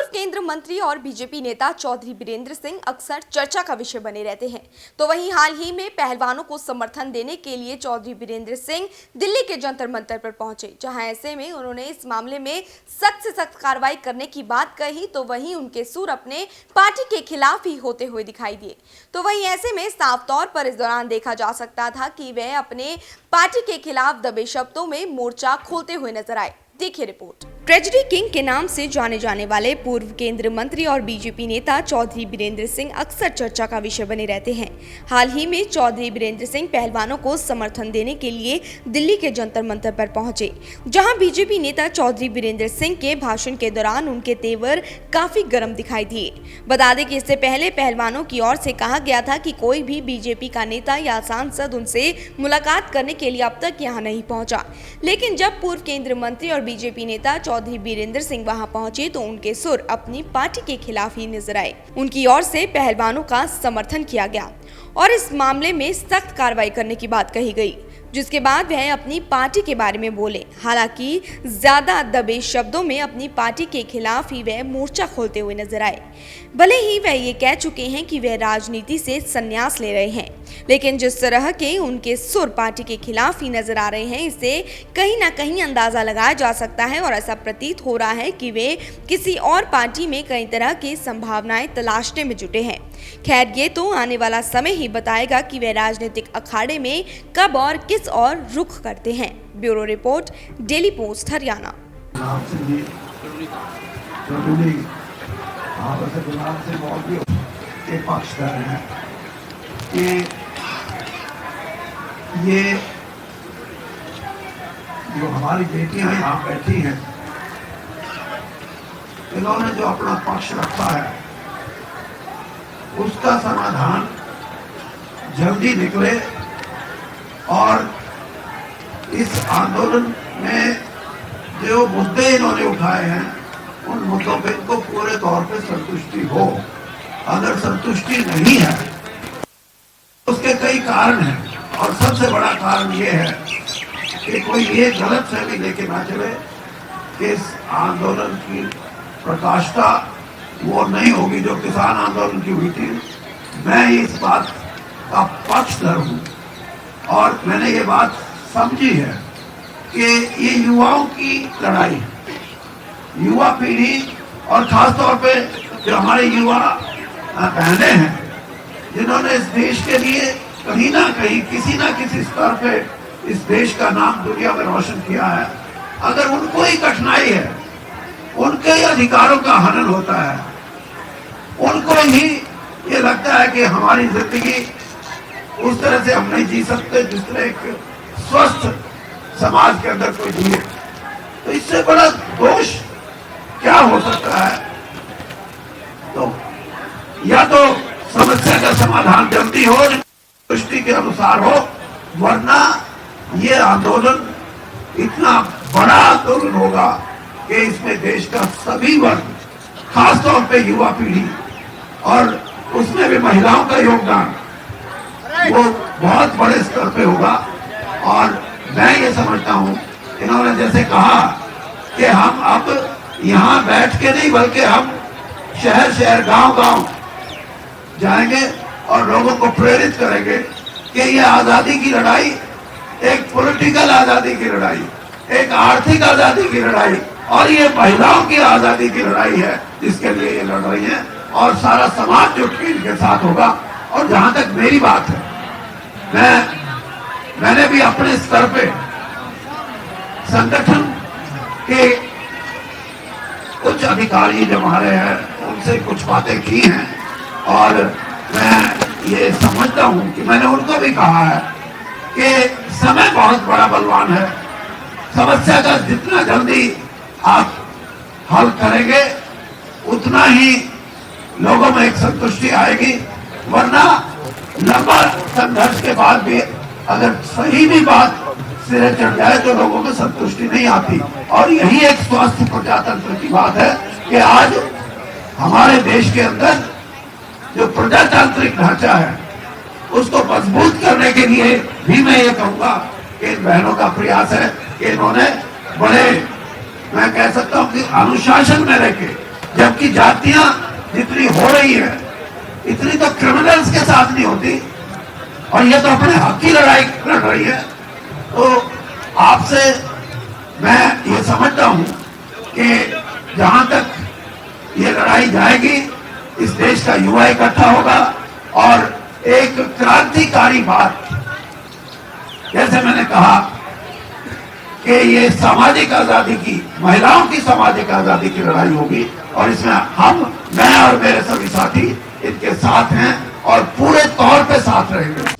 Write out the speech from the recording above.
पूर्व केंद्र मंत्री और बीजेपी नेता चौधरी बीरेंद्र सिंह अक्सर चर्चा का विषय बने रहते हैं। तो वहीं हाल ही में पहलवानों को समर्थन देने के लिए चौधरी बीरेंद्र सिंह दिल्ली के जंतर मंतर पर पहुंचे, जहां ऐसे में उन्होंने इस मामले में सख्त से सख्त कार्रवाई करने की बात कही। तो वहीं उनके सुर अपने पार्टी के खिलाफ ही होते हुए दिखाई दिए। तो वहीं ऐसे में साफ तौर पर इस दौरान देखा जा सकता था कि वह अपने पार्टी के खिलाफ दबे शब्दों में मोर्चा खोलते हुए नजर आए। देखिए रिपोर्ट। ट्रेजेडी किंग के नाम से जाने जाने वाले पूर्व केंद्रीय मंत्री और बीजेपी नेता चौधरी बीरेंद्र सिंह अक्सर चर्चा का विषय बने रहते हैं। हाल ही में चौधरी बीरेंद्र सिंह पहलवानों को समर्थन देने के लिए दिल्ली के जंतर मंतर पर पहुंचे, जहां बीजेपी नेता चौधरी बीरेंद्र सिंह के भाषण के दौरान उनके तेवर काफी गर्म दिखाई दिए। बता दें कि इससे पहले पहलवानों की ओर से कहा गया था कि कोई भी बीजेपी का नेता या सांसद उनसे मुलाकात करने के लिए अब तक यहाँ नहीं पहुंचा, लेकिन जब पूर्व केंद्रीय मंत्री और बीजेपी नेता चौधरी बीरेंद्र सिंह वहां पहुंचे तो उनके सुर अपनी पार्टी के खिलाफ ही नजर आए। उनकी ओर से पहलवानों का समर्थन किया गया और इस मामले में सख्त कार्रवाई करने की बात कही गई, जिसके बाद वह अपनी पार्टी के बारे में बोले। हालांकि ज्यादा दबे शब्दों में अपनी पार्टी के खिलाफ ही वह मोर्चा खोलते हुए नजर आए। भले ही वह ये कह चुके हैं कि वह राजनीति से संन्यास ले रहे हैं, लेकिन जिस तरह के उनके सुर पार्टी के खिलाफ ही नजर आ रहे हैं, इससे कहीं ना कहीं अंदाजा लगाया जा सकता है और ऐसा प्रतीत हो रहा है कि वे किसी और पार्टी में कई तरह की संभावनाएं तलाशने में जुटे हैं। खैर, ये तो आने वाला समय ही बताएगा कि वे राजनीतिक अखाड़े में कब और किस और रुख करते हैं। Bureau report, daily post Haryana. ये जो हमारी बेटियां यहाँ बैठी हैं, इन्होंने जो अपना पक्ष रखा है उसका समाधान जल्दी निकले और इस आंदोलन में जो मुद्दे इन्होंने उठाए हैं उन मुद्दों पे इनको पूरे तौर पे संतुष्टि हो। अगर संतुष्टि नहीं है उसके कई कारण हैं और सबसे बड़ा कारण ये है कि कोई ये गलत फहमी लेके ना चले कि इस आंदोलन की प्रकाष्ठा वो नहीं होगी जो किसान आंदोलन की हुई थी। मैं इस बात का पक्षधर हूँ और मैंने ये बात समझी है कि ये युवाओं की लड़ाई, युवा पीढ़ी और खासतौर पे जो हमारे युवा बहनें हैं जिन्होंने इस देश के लिए कहीं ना कहीं किसी ना किसी स्तर पे इस देश का नाम दुनिया में रोशन किया है, अगर उनको ही कठिनाई है, उनके ही अधिकारों का हनन होता है, उनको ही ये लगता है कि हमारी जिंदगी उस तरह से हम नहीं जी सकते जिस तरह एक स्वस्थ समाज के अंदर कोई जिए, तो इससे बड़ा दोष क्या हो सकता है। तो या तो समस्या का समाधान जल्दी हो, दृष्टि के अनुसार हो, वरना ये आंदोलन इतना बड़ा आंदोलन होगा कि इसमें देश का सभी वर्ग, खासतौर पे युवा पीढ़ी और उसमें भी महिलाओं का योगदान वो बहुत बड़े स्तर पे होगा। और मैं ये समझता हूँ, इन्होंने जैसे कहा कि हम अब यहाँ बैठ के नहीं बल्कि हम शहर शहर गांव-गांव जाएंगे और लोगों को प्रेरित करेंगे कि ये आजादी की लड़ाई एक पॉलिटिकल आजादी की लड़ाई, एक आर्थिक आजादी की लड़ाई और ये महिलाओं की आजादी की लड़ाई है जिसके लिए ये लड़ रही है और सारा समाज जो इनके साथ होगा। और जहां तक मेरी बात है, मैंने भी अपने स्तर पे संगठन के कुछ अधिकारी जो हमारे हैं उनसे कुछ बातें की हैं और मैं ये समझता हूं कि मैंने उनको भी कहा है कि समय बहुत बड़ा बलवान है, समस्या का जितना जल्दी आप हल करेंगे उतना ही लोगों में एक संतुष्टि आएगी, वरना लंबा संघर्ष के बाद भी अगर सही भी बात सिरे चढ़ जाए तो लोगों में संतुष्टि नहीं आती। और यही एक स्वस्थ प्रजातंत्र की बात है कि आज हमारे देश के अंदर जो प्रजातांत्रिक ढांचा है उसको मजबूत करने के लिए भी मैं ये कहूंगा कि इन बहनों का प्रयास है कि इन्होंने बड़े, मैं कह सकता हूं कि अनुशासन में रहकर जबकि जातियां जितनी हो रही है इतनी तो क्रिमिनल्स के साथ नहीं होती, और ये तो अपने हक की लड़ाई लड़ रही है। तो आपसे मैं ये समझता हूं कि जहां तक ये लड़ाई जाएगी, इस देश का युवा इकट्ठा होगा और एक क्रांतिकारी बात, जैसे मैंने कहा कि ये सामाजिक आजादी की, महिलाओं की सामाजिक आजादी की लड़ाई होगी, और इसमें मैं और मेरे सभी साथी इनके साथ हैं और पूरे तौर पे साथ रहेंगे।